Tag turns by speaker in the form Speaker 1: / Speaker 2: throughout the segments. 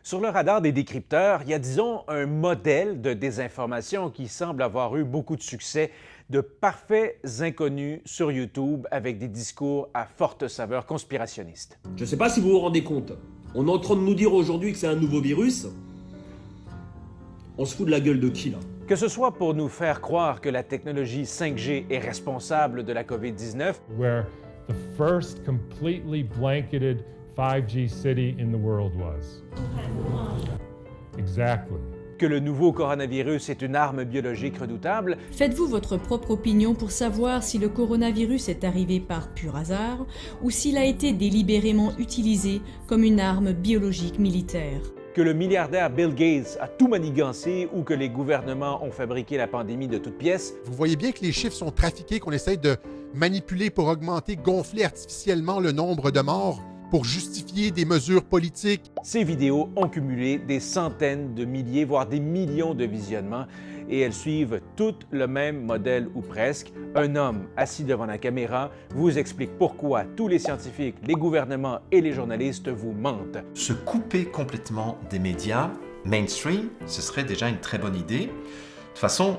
Speaker 1: Sur le radar des décrypteurs, il y a, disons, un modèle de désinformation qui semble avoir eu beaucoup de succès, de parfaits inconnus sur YouTube avec des discours à forte saveur conspirationniste.
Speaker 2: Je ne sais pas si vous vous rendez compte. On est en train de nous dire aujourd'hui que c'est un nouveau virus. On se fout de la gueule de qui, là?
Speaker 1: Que ce soit pour nous faire croire que la technologie 5G est responsable de la COVID-19,
Speaker 3: where the first completely blanketed 5G city in the world was. Exactly.
Speaker 1: que le nouveau coronavirus est une arme biologique redoutable,
Speaker 4: Faites-vous votre propre opinion pour savoir si le coronavirus est arrivé par pur hasard ou s'il a été délibérément utilisé comme une arme biologique militaire.
Speaker 1: que le milliardaire Bill Gates a tout manigancé ou que les gouvernements ont fabriqué la pandémie de toutes pièces.
Speaker 5: Vous voyez bien que les chiffres sont trafiqués, qu'on essaye de manipuler pour augmenter, gonfler artificiellement le nombre de morts pour justifier des mesures politiques.
Speaker 1: Ces vidéos ont cumulé des centaines de milliers, voire des millions de visionnements et elles suivent toutes le même modèle ou presque. Un homme assis devant la caméra vous explique pourquoi tous les scientifiques, les gouvernements et les journalistes vous mentent.
Speaker 6: Se couper complètement des médias mainstream, ce serait déjà une très bonne idée. De toute façon,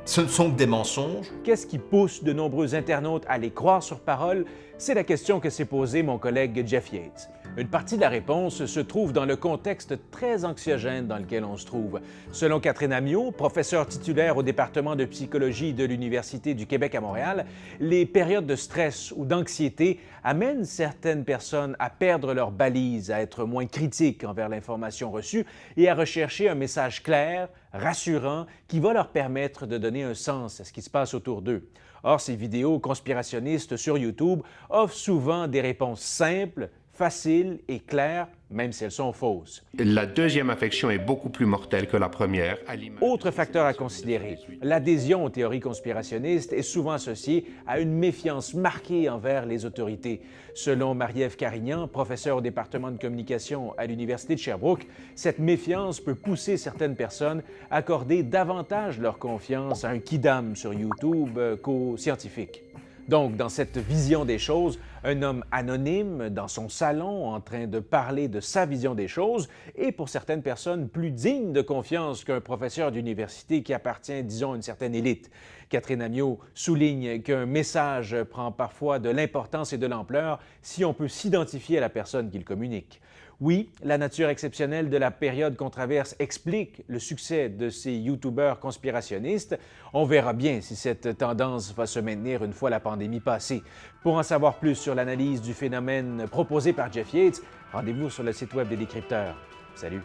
Speaker 6: ce ne sont que des mensonges.
Speaker 1: Qu'est-ce qui pousse de nombreux internautes à les croire sur parole? C'est la question que s'est posée mon collègue Jeff Yates. Une partie de la réponse se trouve dans le contexte très anxiogène dans lequel on se trouve. Selon Catherine Amiot, professeure titulaire au département de psychologie de l'Université du Québec à Montréal, les périodes de stress ou d'anxiété amènent certaines personnes à perdre leurs balises, à être moins critiques envers l'information reçue et à rechercher un message clair, rassurant, qui va leur permettre de donner un sens à ce qui se passe autour d'eux. Or, ces vidéos conspirationnistes sur YouTube offrent souvent des réponses simples, faciles et claires, même si elles sont fausses.
Speaker 7: La deuxième infection est beaucoup plus mortelle que la première.
Speaker 1: Autre facteur à considérer, l'adhésion aux théories conspirationnistes est souvent associée à une méfiance marquée envers les autorités. Selon Marie-Ève Carignan, professeure au département de communication à l'Université de Sherbrooke, cette méfiance peut pousser certaines personnes à accorder davantage leur confiance à un kidam sur YouTube qu'aux scientifiques. Donc, dans cette vision des choses, un homme anonyme dans son salon en train de parler de sa vision des choses est pour certaines personnes plus digne de confiance qu'un professeur d'université qui appartient, disons, à une certaine élite. Catherine Amiot souligne qu'un message prend parfois de l'importance et de l'ampleur si on peut s'identifier à la personne qu'il communique. Oui, la nature exceptionnelle de la période qu'on traverse explique le succès de ces YouTubeurs conspirationnistes. On verra bien si cette tendance va se maintenir une fois la pandémie passée. Pour en savoir plus sur l'analyse du phénomène proposée par Jeff Yates, rendez-vous sur le site web des décrypteurs. Salut!